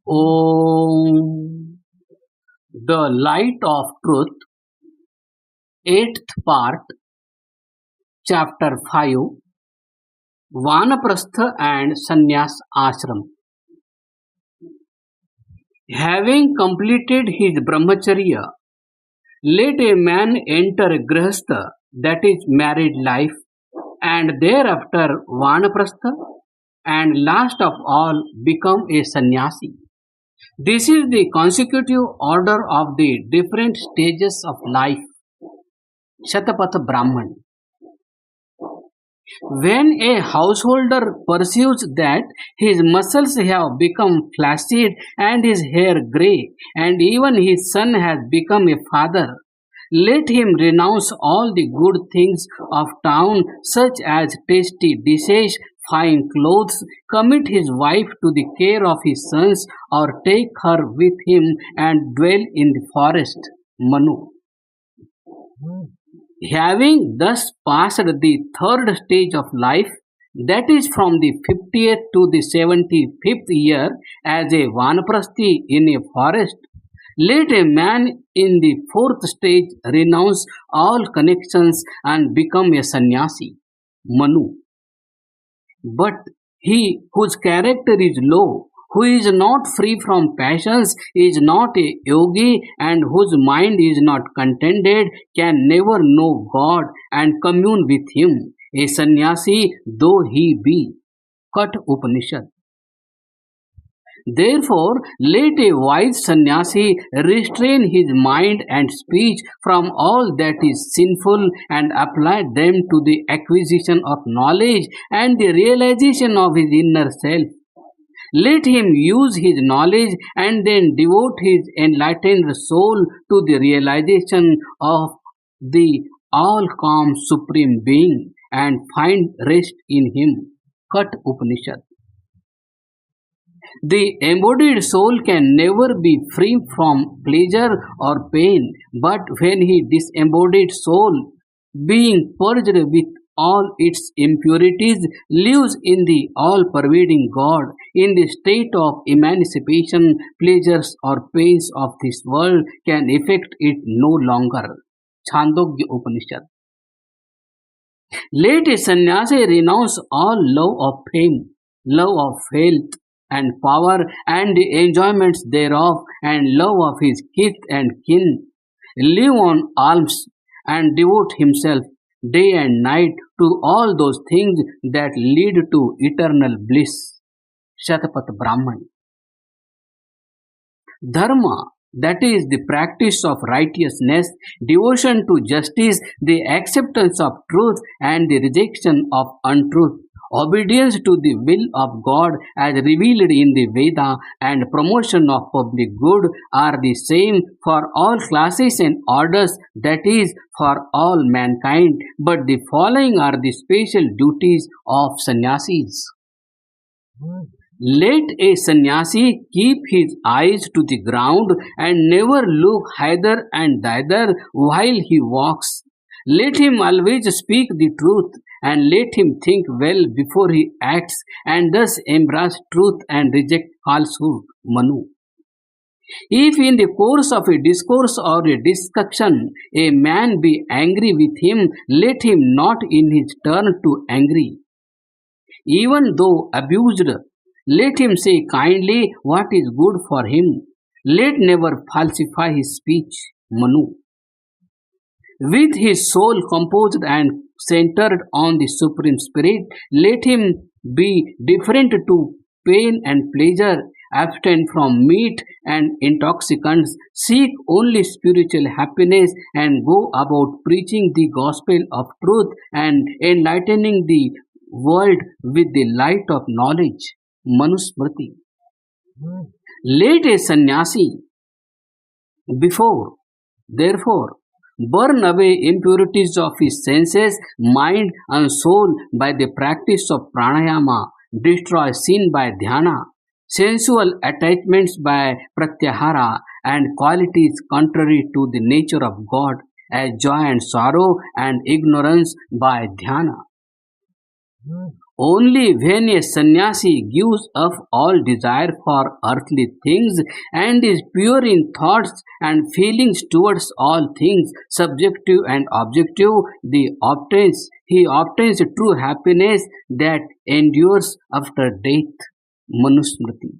Om. The Light of Truth, 8th part, Chapter 5, Vanaprastha and Sannyas Ashram. Having completed his brahmacharya, let a man enter grihastha, that is married life, and thereafter Vanaprastha, and last of all become a sannyasi. This is the consecutive order of the different stages of life. Shatapatha Brahman. When a householder perceives that his muscles have become flaccid and his hair grey, and even his son has become a father, let him renounce all the good things of town, such as tasty dishes, fine clothes, commit his wife to the care of his sons, or take her with him and dwell in the forest. Manu. Having thus passed the third stage of life, that is from the 50th to the 75th year, as a vanaprasthi in a forest, let a man in the fourth stage renounce all connections and become a sannyasi. Manu. But he whose character is low, who is not free from passions, is not a yogi, and whose mind is not contented, can never know God and commune with Him, a sannyasi though he be. Kat Upanishad. Therefore, let a wise sannyasi restrain his mind and speech from all that is sinful and apply them to the acquisition of knowledge and the realization of his inner self. Let him use his knowledge and then devote his enlightened soul to the realization of the all calm Supreme Being and find rest in Him. Kat Upanishad. The embodied soul can never be free from pleasure or pain, but when he disembodied soul, being purged with all its impurities, lives in the all-pervading God, in the state of emancipation, pleasures or pains of this world can affect it no longer. Chandogya Upanishad. Let a sannyasi renounce all love of fame, love of health and power and the enjoyments thereof, and love of his kith and kin, live on alms and devote himself day and night to all those things that lead to eternal bliss. Shatapat Brahman. Dharma, that is the practice of righteousness, devotion to justice, the acceptance of truth and the rejection of untruth, obedience to the will of God as revealed in the Veda, and promotion of public good are the same for all classes and orders, that is, for all mankind, but the following are the special duties of sannyasis. Let a sannyasi keep his eyes to the ground and never look hither and thither while he walks. Let him always speak the truth, and let him think well before he acts, and thus embrace truth and reject falsehood. Manu. If in the course of a discourse or a discussion a man be angry with him, let him not in his turn to angry. Even though abused, let him say kindly what is good for him. Let never falsify his speech. Manu. With his soul composed and centered on the Supreme Spirit, let him be different to pain and pleasure, abstain from meat and intoxicants, seek only spiritual happiness, and go about preaching the gospel of truth and enlightening the world with the light of knowledge. Manusmriti. Let a sannyasi therefore, burn away impurities of his senses, mind and soul by the practice of pranayama, destroy sin by dhyana, sensual attachments by pratyahara, and qualities contrary to the nature of God as joy and sorrow and ignorance by dhyana. Only when a sannyasi gives up all desire for earthly things and is pure in thoughts and feelings towards all things, subjective and objective, he obtains true happiness that endures after death. Manusmriti.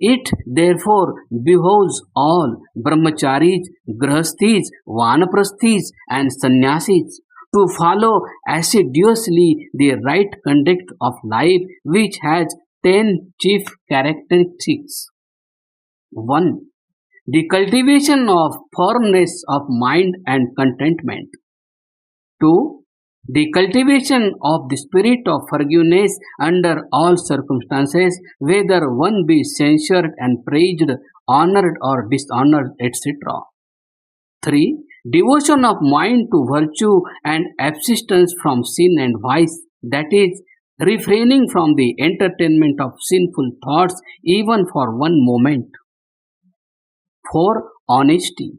It therefore behoves all brahmacharis, grahasthis, vanaprasthis, and sannyasis to follow assiduously the right conduct of life, which has 10 chief characteristics. 1. The cultivation of firmness of mind and contentment. 2. The cultivation of the spirit of forgiveness under all circumstances, whether one be censured and praised, honored or dishonored, etc. 3. Devotion of mind to virtue and abstinence from sin and vice, that is, refraining from the entertainment of sinful thoughts even for one moment. 4. Honesty.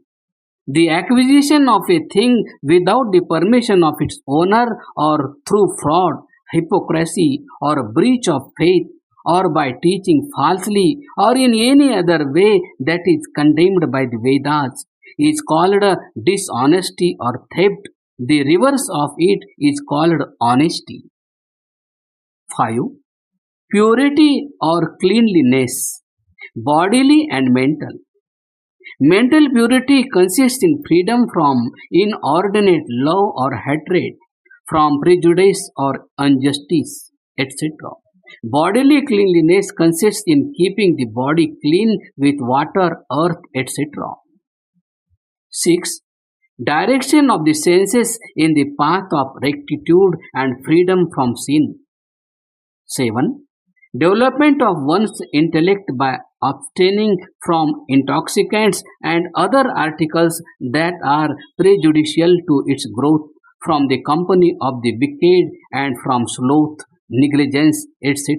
The acquisition of a thing without the permission of its owner or through fraud, hypocrisy, or breach of faith, or by teaching falsely, or in any other way that is condemned by the Vedas, is called dishonesty or theft. The reverse of it is called honesty. 5. Purity or cleanliness, bodily and mental. Mental purity consists in freedom from inordinate love or hatred, from prejudice or injustice, etc. Bodily cleanliness consists in keeping the body clean with water, earth, etc. 6. Direction of the senses in the path of rectitude and freedom from sin. 7. Development of one's intellect by abstaining from intoxicants and other articles that are prejudicial to its growth, from the company of the wicked and from sloth, negligence, etc.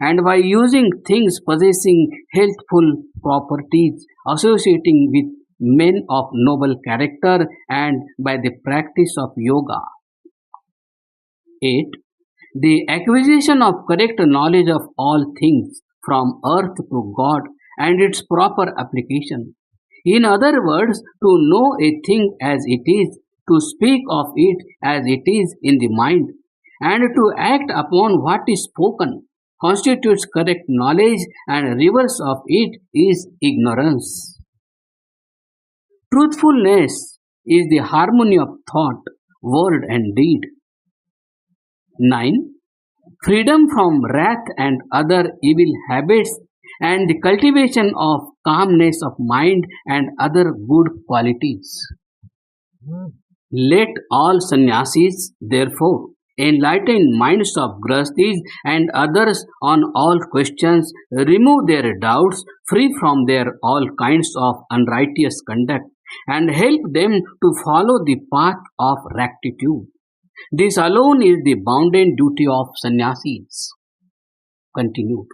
And by using things possessing healthful properties, associating with men of noble character, and by the practice of yoga. 8. The acquisition of correct knowledge of all things, from earth to God, and its proper application. In other words, to know a thing as it is, to speak of it as it is in the mind, and to act upon what is spoken, constitutes correct knowledge, and reverse of it is ignorance. Truthfulness is the harmony of thought, word, and deed. 9. Freedom from wrath and other evil habits, and the cultivation of calmness of mind and other good qualities. Let all sannyasis, therefore, enlightened minds of grahasthis and others on all questions, remove their doubts, free from their all kinds of unrighteous conduct, and help them to follow the path of rectitude. This alone is the bounden duty of sannyasis. Continued.